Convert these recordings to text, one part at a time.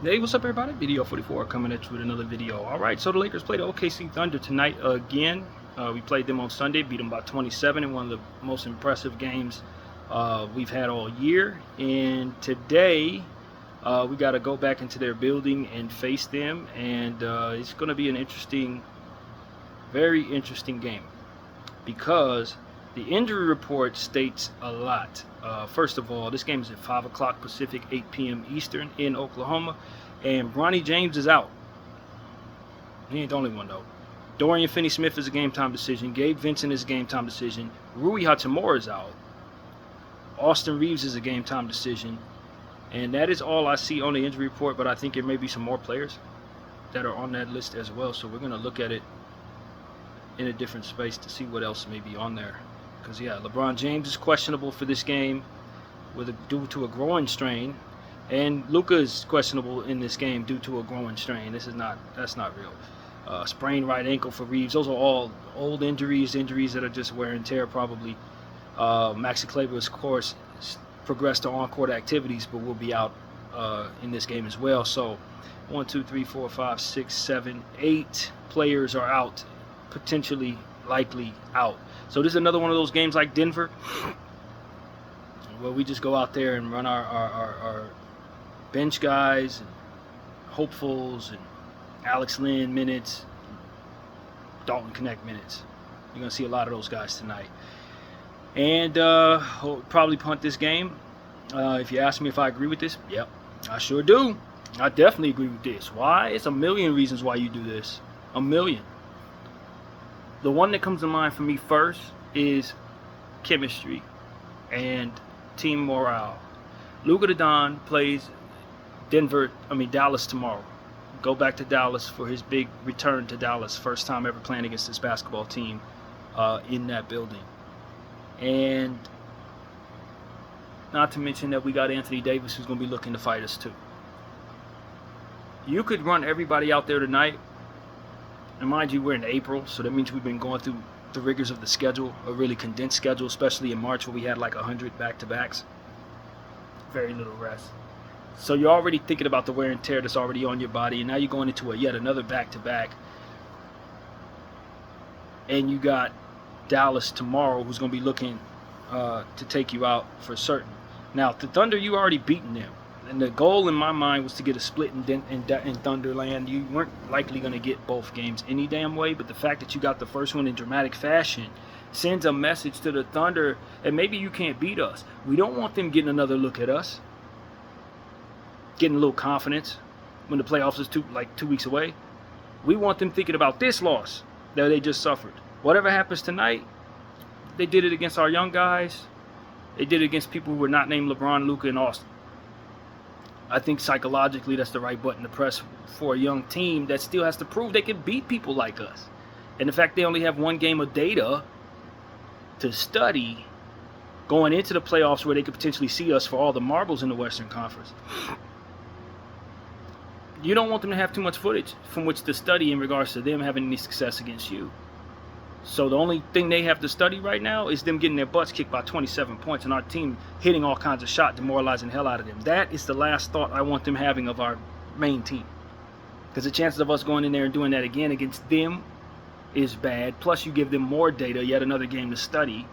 Hey, what's up, everybody? Video 44 coming at you with another video. All right, so the Lakers played the OKC Thunder tonight again. We played them on Sunday, beat them by 27 in one of the most impressive games we've had all year. And today, we got to go back into their building and face them. And it's going to be an interesting, very interesting game because the injury report states a lot. First of all, this game is at 5 o'clock Pacific, 8 p.m. Eastern in Oklahoma. And Bronny James is out. He ain't the only one, though. Dorian Finney-Smith is a game-time decision. Gabe Vincent is a game-time decision. Rui Hachimura is out. Austin Reeves is a game-time decision. And that is all I see on the injury report, but I think there may be some more players that are on that list as well. So we're going to look at it in a different space to see what else may be on there. Because, yeah, LeBron James is questionable for this game due to a groin strain. And Luka is questionable in this game due to a groin strain. That's not real. Sprained right ankle for Reeves. Those are all old injuries that are just wear and tear probably. Maxi Kleber, of course, progressed to on-court activities, but will be out in this game as well. So 1, 2, 3, 4, 5, 6, 7, 8 players are out, potentially, likely out. So this is another one of those games like Denver, where we just go out there and run our bench guys and hopefuls and Alex Lynn minutes, Dalton Connect minutes. You're going to see a lot of those guys tonight. And we'll probably punt this game. If you ask me if I agree with this, yep, I sure do. I definitely agree with this. Why? It's a million reasons why you do this. A million. The one that comes to mind for me first is chemistry and team morale. Luka the Don plays Dallas tomorrow. Go back to Dallas for his big return to Dallas. First time ever playing against this basketball team in that building. And not to mention that we got Anthony Davis, who's going to be looking to fight us too. You could run everybody out there tonight. And mind you, we're in April, so that means we've been going through the rigors of the schedule, a really condensed schedule, especially in March where we had like 100 back-to-backs. Very little rest. So you're already thinking about the wear and tear that's already on your body, and now you're going into yet another back-to-back. And you got Dallas tomorrow, who's going to be looking to take you out for certain. Now, the Thunder, you already beaten them. And the goal in my mind was to get a split in Thunderland. You weren't likely going to get both games any damn way, but the fact that you got the first one in dramatic fashion sends a message to the Thunder, and maybe you can't beat us. We don't want them getting another look at us, getting a little confidence when the playoffs is 2 weeks away. We want them thinking about this loss that they just suffered. Whatever happens tonight, they did it against our young guys. They did it against people who were not named LeBron, Luka, and Austin. I think psychologically that's the right button to press for a young team that still has to prove they can beat people like us. And the fact they only have one game of data to study going into the playoffs where they could potentially see us for all the marbles in the Western Conference. You don't want them to have too much footage from which to study in regards to them having any success against you. So the only thing they have to study right now is them getting their butts kicked by 27 points and our team hitting all kinds of shots, demoralizing the hell out of them. That is the last thought I want them having of our main team. Because the chances of us going in there and doing that again against them is bad. Plus you give them more data, yet another game to study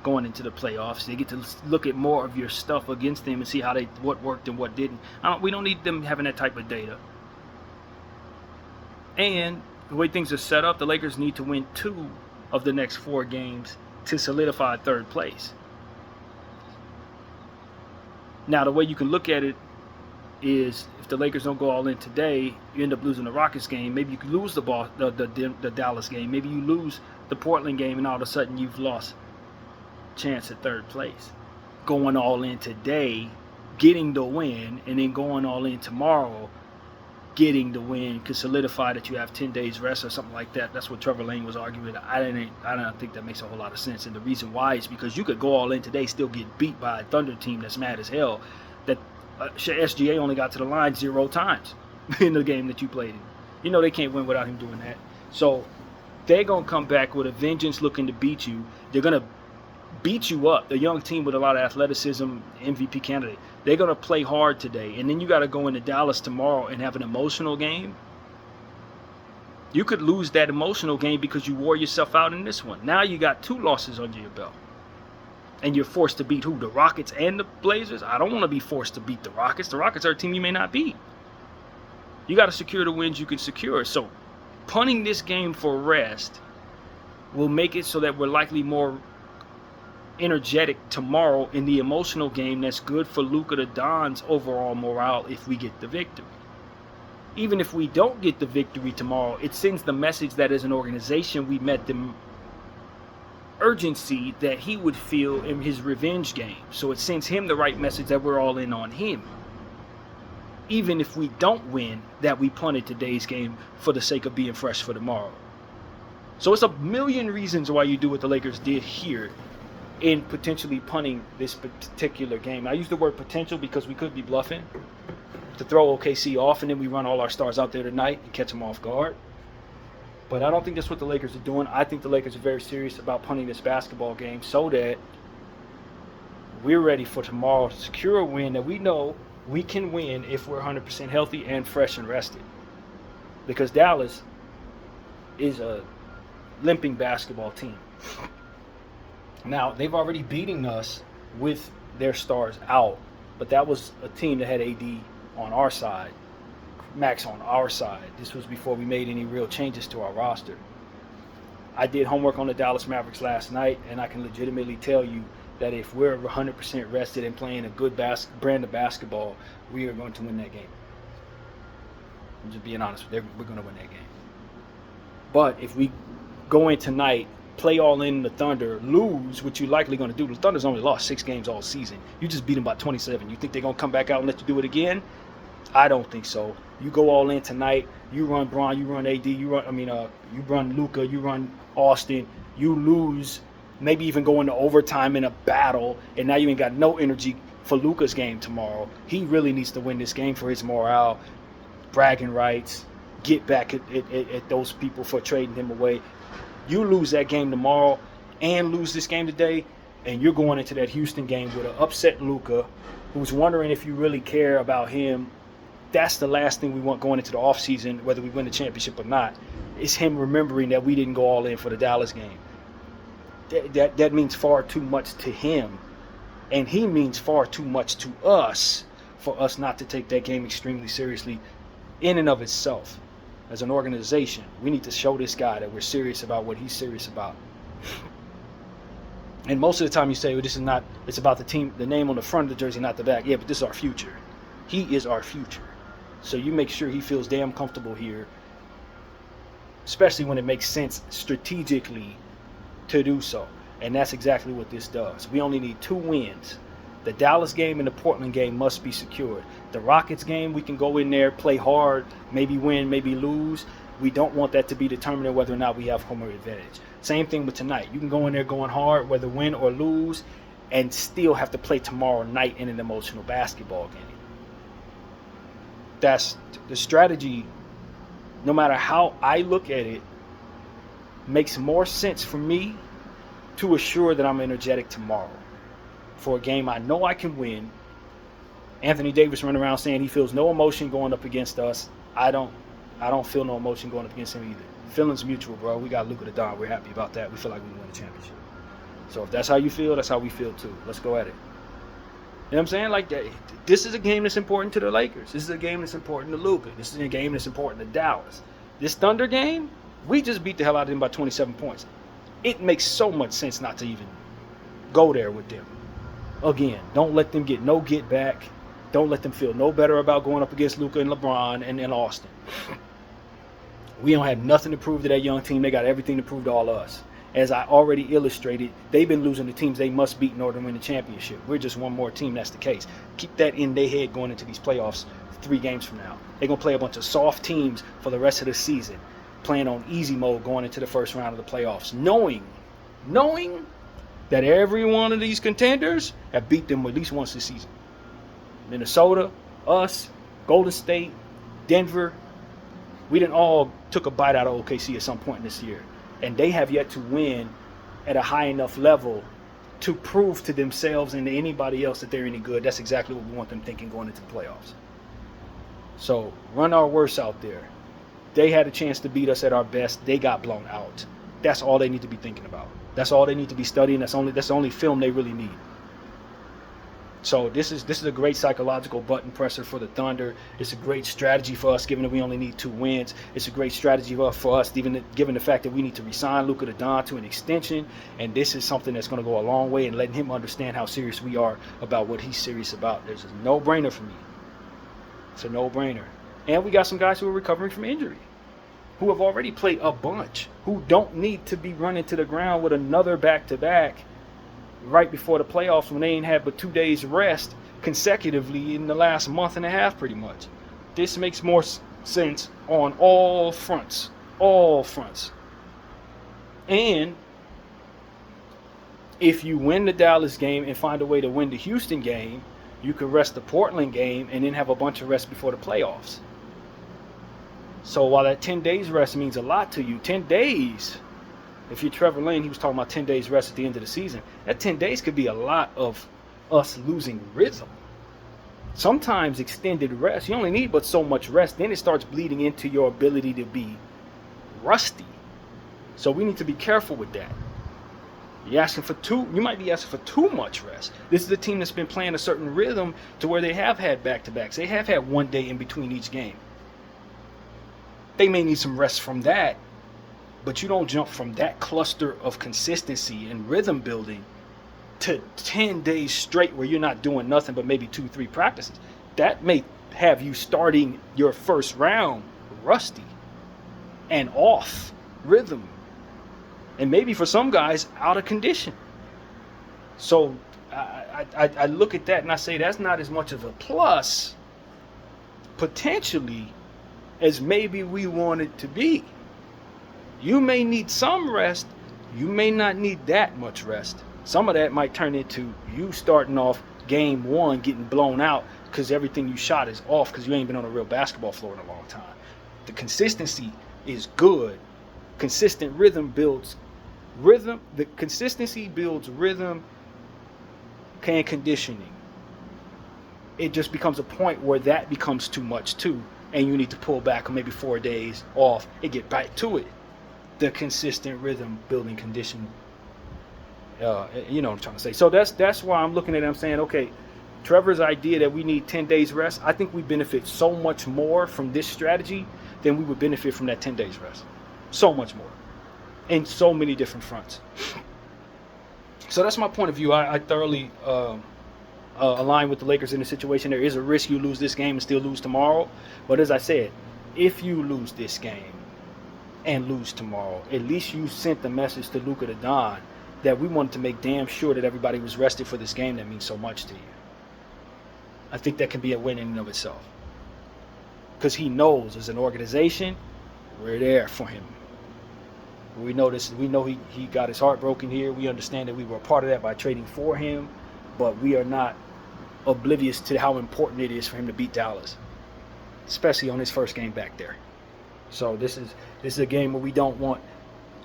going into the playoffs. They get to look at more of your stuff against them and see what worked and what didn't. We don't need them having that type of data. And the way things are set up, the Lakers need to win 2 of the next 4 games to solidify third place. Now, the way you can look at it is if the Lakers don't go all in today, you end up losing the Rockets game. Maybe you could lose the Dallas game. Maybe you lose the Portland game, and all of a sudden you've lost chance at third place. Going all in today, getting the win, and then going all in tomorrow, getting the win could solidify that you have 10 days rest or something like that. That's what Trevor Lane was arguing. I don't think that makes a whole lot of sense. And the reason why is because you could go all in today, still get beat by a Thunder team that's mad as hell. That SGA only got to the line 0 times in the game that you played in. You know they can't win without him doing that. So they're going to come back with a vengeance looking to beat you. They're going to beat you up. The young team with a lot of athleticism, MVP candidate. They're going to play hard today. And then you got to go into Dallas tomorrow and have an emotional game. You could lose that emotional game because you wore yourself out in this one. Now you got 2 losses under your belt. And you're forced to beat who? The Rockets and the Blazers? I don't want to be forced to beat the Rockets. The Rockets are a team you may not beat. You got to secure the wins you can secure. So punting this game for rest will make it so that we're likely more energetic tomorrow in the emotional game. That's good for Luka the Don's overall morale if we get the victory. Even if we don't get the victory tomorrow, it sends the message that as an organization we met the urgency that he would feel in his revenge game. So it sends him the right message that we're all in on him. Even if we don't win, that we punted today's game for the sake of being fresh for tomorrow. So it's a million reasons why you do what the Lakers did here in potentially punting this particular game. I use the word potential because we could be bluffing to throw OKC off, and then we run all our stars out there tonight and catch them off guard. But I don't think that's what the Lakers are doing. I think the Lakers are very serious about punting this basketball game so that we're ready for tomorrow to secure a win that we know we can win if we're 100% healthy and fresh and rested. Because Dallas is a limping basketball team. Now, they've already beaten us with their stars out, but that was a team that had AD on our side, Max on our side. This was before we made any real changes to our roster. I did homework on the Dallas Mavericks last night, and I can legitimately tell you that if we're 100% rested and playing a good brand of basketball, we are going to win that game. I'm just being honest with you. We're going to win that game. But if we go in tonight, play all in the Thunder, lose, which you're likely going to do. The Thunder's only lost 6 games all season. You just beat them by 27. You think they're going to come back out and let you do it again? I don't think so. You go all in tonight. You run Bron, you run AD, you run Luka, you run Austin. You lose, maybe even go into overtime in a battle, and now you ain't got no energy for Luka's game tomorrow. He really needs to win this game for his morale, bragging rights, get back at those people for trading him away. You lose that game tomorrow and lose this game today, and you're going into that Houston game with an upset Luka who's wondering if you really care about him. That's the last thing we want going into the offseason, whether we win the championship or not. It's him remembering that we didn't go all in for the Dallas game. That means far too much to him, and he means far too much to us for us not to take that game extremely seriously in and of itself. As an organization, we need to show this guy that we're serious about what he's serious about. And most of the time you say, well, this is not, it's about the team, the name on the front of the jersey, not the back. Yeah, but this is our future. He is our future. So you make sure he feels damn comfortable here, especially when it makes sense strategically to do so. And that's exactly what this does. We only need 2 wins. The Dallas game and the Portland game must be secured. The Rockets game, we can go in there, play hard, maybe win, maybe lose. We don't want that to be determining whether or not we have home advantage. Same thing with tonight. You can go in there going hard, whether win or lose, and still have to play tomorrow night in an emotional basketball game. That's the strategy. No matter how I look at it, makes more sense for me to assure that I'm energetic tomorrow for a game I know I can win. Anthony Davis running around saying he feels no emotion going up against us. I don't feel no emotion going up against him either. Feelings mutual, bro. We got Luka the Don. We're happy about that. We feel like we win the championship. So if that's how you feel, that's how we feel too. Let's go at it. You know what I'm saying? Like, this is a game that's important to the Lakers. This is a game that's important to Luka. This is a game that's important to Dallas. This Thunder game, we just beat the hell out of them by 27 points. It makes so much sense not to even go there with them. Again, don't let them get no get back. Don't let them feel no better about going up against Luka and LeBron and Austin. We don't have nothing to prove to that young team. They got everything to prove to all of us. As I already illustrated, they've been losing the teams they must beat in order to win the championship. We're just one more team that's the case. Keep that in their head going into these playoffs 3 games from now. They're going to play a bunch of soft teams for the rest of the season, playing on easy mode going into the first round of the playoffs, knowing that every one of these contenders have beat them at least once this season. Minnesota, us, Golden State, Denver, we done all took a bite out of OKC at some point this year. And they have yet to win at a high enough level to prove to themselves and to anybody else that they're any good. That's exactly what we want them thinking going into the playoffs. So run our worst out there. They had a chance to beat us at our best. They got blown out. That's all they need to be thinking about. That's all they need to be studying. That's the only film they really need. So this is a great psychological button presser for the Thunder. It's a great strategy for us, given that we only need 2 wins. It's a great strategy for us, even given the fact that we need to resign Luka Doncic to an extension. And this is something that's going to go a long way in letting him understand how serious we are about what he's serious about. There's a no-brainer for me. It's a no-brainer. And we got some guys who are recovering from injury, who have already played a bunch, who don't need to be running to the ground with another back-to-back right before the playoffs when they ain't had but 2 days rest consecutively in the last month and a half pretty much. This makes more sense on all fronts. All fronts. And if you win the Dallas game and find a way to win the Houston game, you can rest the Portland game and then have a bunch of rest before the playoffs. So while that 10 days rest means a lot to you, 10 days, if you're Trevor Lane, he was talking about 10 days rest at the end of the season. That 10 days could be a lot of us losing rhythm. Sometimes extended rest, you only need but so much rest. Then it starts bleeding into your ability to be rusty. So we need to be careful with that. You might be asking for too much rest. This is a team that's been playing a certain rhythm to where they have had back-to-backs. They have had 1 day in between each game. They may need some rest from that, but you don't jump from that cluster of consistency and rhythm building to 10 days straight where you're not doing nothing but maybe 2-3 practices. That may have you starting your first round rusty and off rhythm. And maybe for some guys, out of condition. So I look at that and I say that's not as much of a plus, potentially, as maybe we want it to be. You may need some rest. You may not need that much rest. Some of that might turn into you starting off game 1 getting blown out because everything you shot is off because you ain't been on a real basketball floor in a long time. The consistency is good. Consistent rhythm builds rhythm. The consistency builds rhythm and conditioning. It just becomes a point where that becomes too much too, and you need to pull back maybe 4 days off and get back to it. The consistent rhythm building condition. You know what I'm trying to say. So that's why I'm looking at it. I'm saying, okay, Trevor's idea that we need 10 days rest, I think we benefit so much more from this strategy than we would benefit from that 10 days rest. So much more. In so many different fronts. So that's my point of view. I thoroughly align with the Lakers in the situation. There is a risk you lose this game and still lose tomorrow. But as I said, if you lose this game and lose tomorrow, at least you sent the message to Luka Doncic that we wanted to make damn sure that everybody was rested for this game that means so much to you. I think that can be a win in and of itself. Because he knows, as an organization, we're there for him. We know this. We know he got his heart broken here. We understand that we were a part of that by trading for him, but we are not oblivious to how important it is for him to beat Dallas, especially on his first game back there. So this is a game where we don't want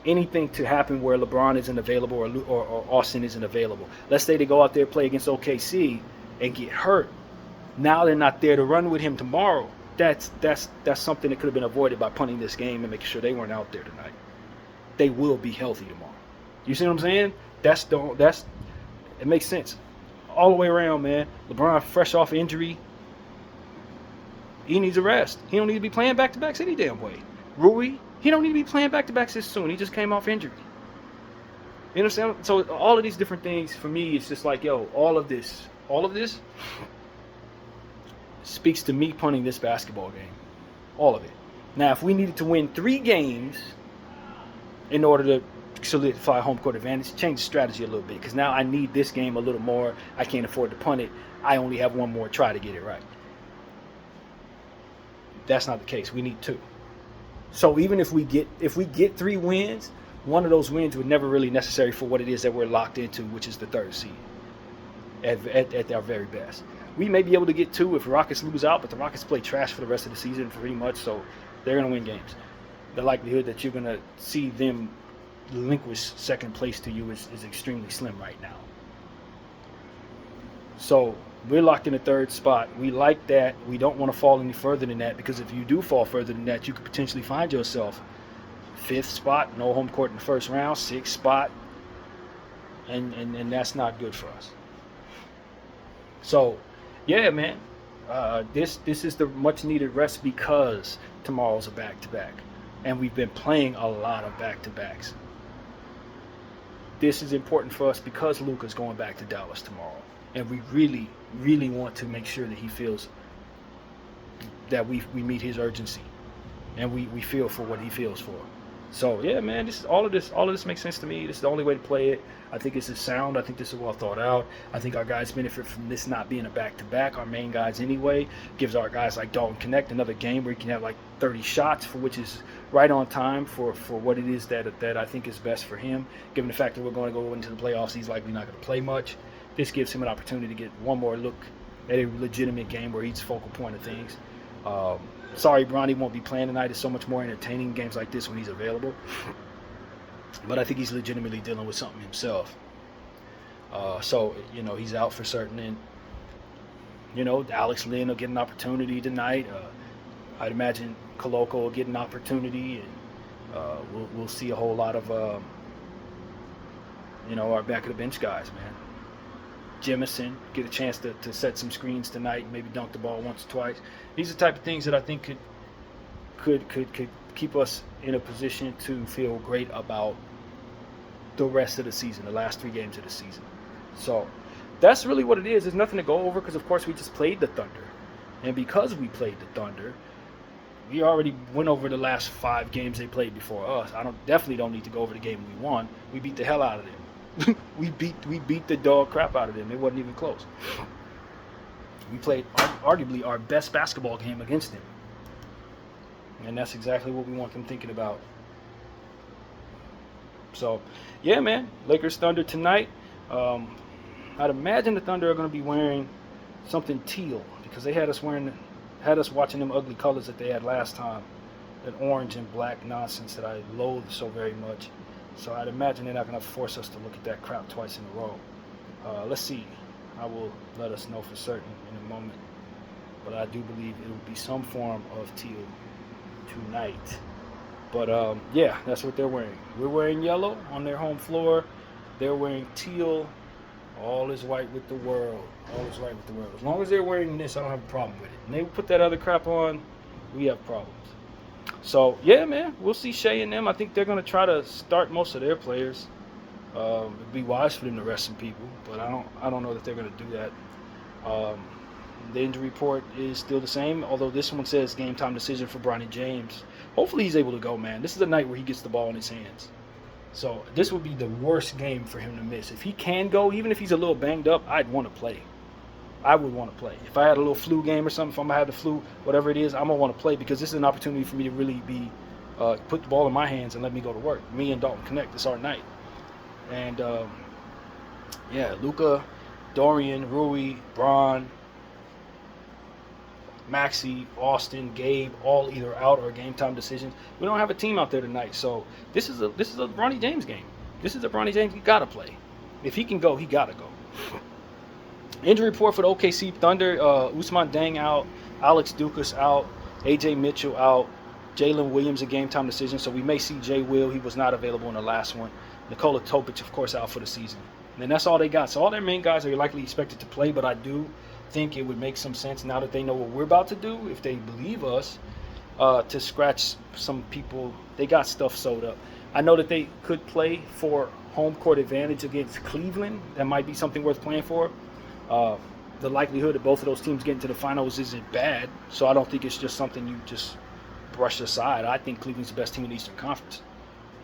anything to happen where LeBron isn't available or Austin isn't available. Let's say they go out there, play against OKC, and get hurt. Now they're not there to run with him tomorrow. That's something that could have been avoided by punting this game and making sure they weren't out there tonight. They will be healthy tomorrow. You see what I'm saying? It makes sense all the way around, man. LeBron fresh off injury. He needs a rest. He don't need to be playing back-to-backs any damn way. Rui, he don't need to be playing back-to-backs this soon. He just came off injury. You know what I'm saying? So all of these different things, for me, it's just like, yo, all of this speaks to me punting this basketball game. All of it. Now, if we needed to win 3 games in order to solidify home court advantage, change the strategy a little bit. Because now I need this game a little more. I can't afford to punt it. I only have one more try to get it right. That's not the case. We need 2. So even if we get 3 wins, one of those wins would never really necessary for what it is that we're locked into, which is the 3rd seed at our very best. We may be able to get 2 if Rockets lose out, but the Rockets play trash for the rest of the season pretty much, so they're going to win games. The likelihood that you're going to see them relinquish second place to you is extremely slim right now. So we're locked in the third spot. We like that. We don't want to fall any further than that, because if you do fall further than that, you could potentially find yourself fifth spot, no home court in the first round, sixth spot, and that's not good for us. So, yeah, man, this is the much needed rest, because tomorrow's a back to back, and we've been playing a lot of back to backs. This is important for us because Luka's going back to Dallas tomorrow, and we really, really want to make sure that he feels that we meet his urgency, and we feel for what he feels for. So yeah, man, all of this makes sense to me. This is the only way to play it. I think this is sound. I think this is well thought out. I think our guys benefit from this not being a back-to-back. Our main guys anyway. Gives our guys like Dalton Connect another game where he can have like 30 shots, for which is right on time for what it is that I think is best for him. Given the fact that we're going to go into the playoffs, he's likely not going to play much. This gives him an opportunity to get one more look at a legitimate game where he's focal point of things. Sorry, Bronny won't be playing tonight. It's so much more entertaining games like this when he's available. But I think he's legitimately dealing with something himself. So, he's out for certain. And, Alex Lynn will get an opportunity tonight. I'd imagine Koloko will get an opportunity. And we'll see a whole lot of, our back of the bench guys, man. Jemison get a chance to set some screens tonight and maybe dunk the ball once or twice. These are the type of things that I think could keep us in a position to feel great about the rest of the season, the last 3 games of the season. So that's really what it is. There's nothing to go over because, of course, we just played the Thunder. And because we played the Thunder, we already went over the last 5 games they played before us. Definitely don't need to go over the game we won. We beat the hell out of them. we beat the dog crap out of them. It wasn't even close. We played arguably our best basketball game against them. And that's exactly what we want them thinking about. So, yeah, man. Lakers Thunder tonight. I'd imagine the Thunder are going to be wearing something teal, because they had us watching them ugly colors that they had last time. That orange and black nonsense that I loathe so very much. So I'd imagine they're not going to force us to look at that crap twice in a row. Let's see. I will let us know for certain in a moment. But I do believe it will be some form of teal tonight. But yeah, that's what they're wearing. We're wearing yellow on their home floor. They're wearing teal. All is white with the world. All is white with the world. As long as they're wearing this, I don't have a problem with it. And they put that other crap on, we have problems. So, yeah, man, we'll see Shea and them. I think they're going to try to start most of their players. It'd be wise for them to rest some people, but I don't know that they're going to do that. The injury report is still the same, although this one says game time decision for Bronny James. Hopefully he's able to go, man. This is a night where he gets the ball in his hands. So this would be the worst game for him to miss. If he can go, even if he's a little banged up, I'd want to play. I would want to play. If I had a little flu game or something, if I'm going to have the flu, whatever it is, I'm going to want to play, because this is an opportunity for me to really put the ball in my hands and let me go to work. Me and Dalton Connect. It's our night. And, yeah, Luka, Dorian, Rui, Bron, Maxey, Austin, Gabe, all either out or game time decisions. We don't have a team out there tonight, so this is a Bronny James game. This is a Bronny James he got to play. If he can go, he got to go. Injury report for the OKC Thunder. Ousmane Deng out. Alex Dukas out. AJ Mitchell out. Jalen Williams a game time decision, so we may see Jay Will. He was not available in the last one. Nikola Topic, of course, out for the season. And that's all they got. So all their main guys are likely expected to play, but I do think it would make some sense now that they know what we're about to do, if they believe us, to scratch some people. They got stuff sewed up. I know that they could play for home court advantage against Cleveland. That might be something worth playing for. The likelihood that both of those teams get into the finals isn't bad, so I don't think it's just something you just brush aside. I think Cleveland's the best team in the Eastern Conference.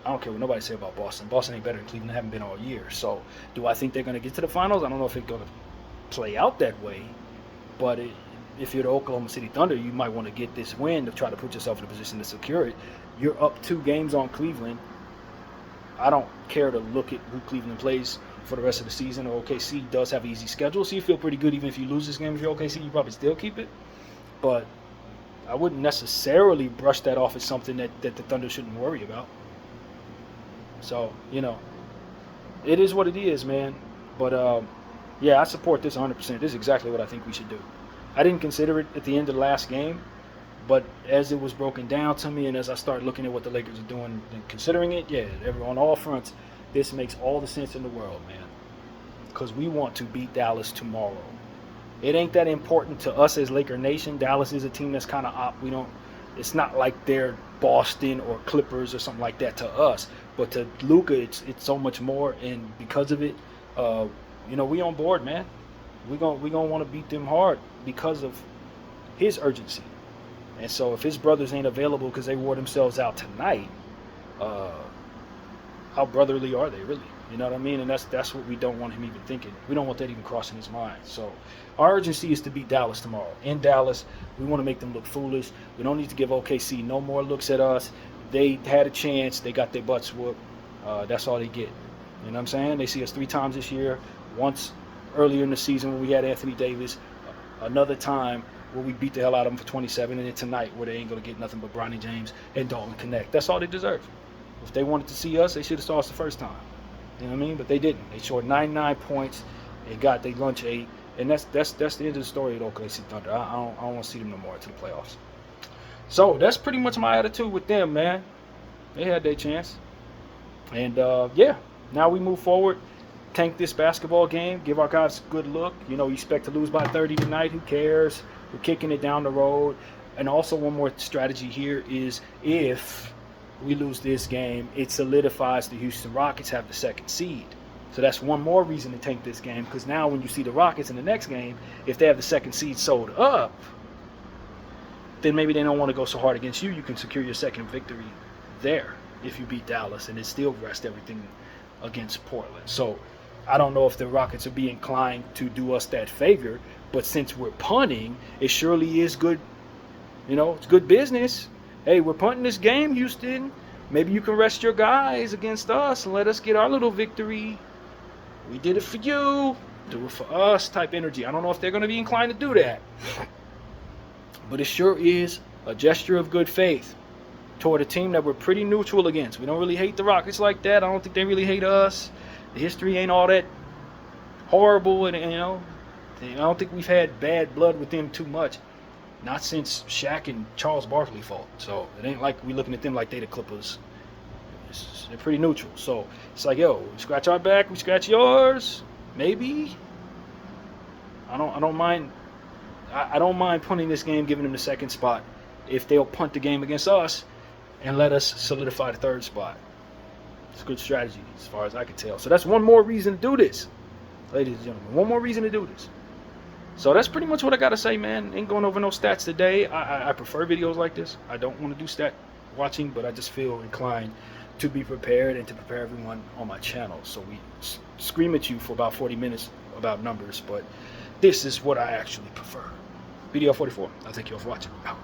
I don't care what nobody say about Boston. Boston ain't better than Cleveland. They haven't been all year. So do I think they're going to get to the finals? I don't know if it's going to play out that way, but if you're the Oklahoma City Thunder, you might want to get this win to try to put yourself in a position to secure it. You're up 2 games on Cleveland. I don't care to look at who Cleveland plays for the rest of the season. OKC does have an easy schedule, so you feel pretty good even if you lose this game. If you're OKC, you probably still keep it. But I wouldn't necessarily brush that off as something that the Thunder shouldn't worry about. So, it is what it is, man. But Yeah, I support this 100%. This is exactly what I think we should do. I didn't consider it at the end of the last game, but as it was broken down to me and as I started looking at what the Lakers are doing and considering it, yeah, on all fronts, this makes all the sense in the world, man. Because we want to beat Dallas tomorrow. It ain't that important to us as Laker Nation. Dallas is a team that's kind of it's not like they're Boston or Clippers or something like that to us. But to Luka, it's so much more, and because of it, we on board, man. We gonna want to beat them hard because of his urgency. And so if his brothers ain't available because they wore themselves out tonight, how brotherly are they really? You know what I mean? And that's what we don't want him even thinking. We don't want that even crossing his mind. So our urgency is to beat Dallas tomorrow. In Dallas, we want to make them look foolish. We don't need to give OKC no more looks at us. They had a chance. They got their butts whooped. That's all they get. You know what I'm saying? They see us 3 times this year. Once earlier in the season when we had Anthony Davis. Another time where we beat the hell out of them for 27. And then tonight where they ain't going to get nothing but Bronny James and Dalton Connect. That's all they deserve. If they wanted to see us, they should have saw us the first time. You know what I mean? But they didn't. They scored 99 points. They got their lunch ate. And that's the end of the story at OKC Thunder. I don't want to see them no more until the playoffs. So that's pretty much my attitude with them, man. They had their chance. And, yeah, now we move forward. Tank this basketball game. Give our guys a good look. You expect to lose by 30 tonight. Who cares? We're kicking it down the road. And also one more strategy here is if we lose this game, it solidifies the Houston Rockets have the 2nd seed. So that's one more reason to tank this game, because now when you see the Rockets in the next game, if they have the 2nd seed sold up, then maybe they don't want to go so hard against you. You can secure your 2nd victory there if you beat Dallas, and it still rest everything against Portland. So I don't know if the Rockets would be inclined to do us that favor, but since we're punting, it surely is good. It's good business. Hey, we're punting this game, Houston. Maybe you can rest your guys against us and let us get our little victory. We did it for you. Do it for us type energy. I don't know if they're going to be inclined to do that. But it sure is a gesture of good faith toward a team that we're pretty neutral against. We don't really hate the Rockets like that. I don't think they really hate us. The history ain't all that horrible. And I don't think we've had bad blood with them too much. Not since Shaq and Charles Barkley fought. So it ain't like we looking at them like they the Clippers. They're pretty neutral. So it's like, yo, we scratch our back, we scratch yours. Maybe. I don't mind. I don't mind punting this game, giving them the 2nd spot if they'll punt the game against us and let us solidify the 3rd spot. It's a good strategy as far as I can tell. So that's one more reason to do this, ladies and gentlemen. One more reason to do this. So that's pretty much what I got to say, man. Ain't going over no stats today. I prefer videos like this. I don't want to do stat watching, but I just feel inclined to be prepared and to prepare everyone on my channel. So we scream at you for about 40 minutes about numbers, but this is what I actually prefer. Video 44. I'll thank you all for watching. Out.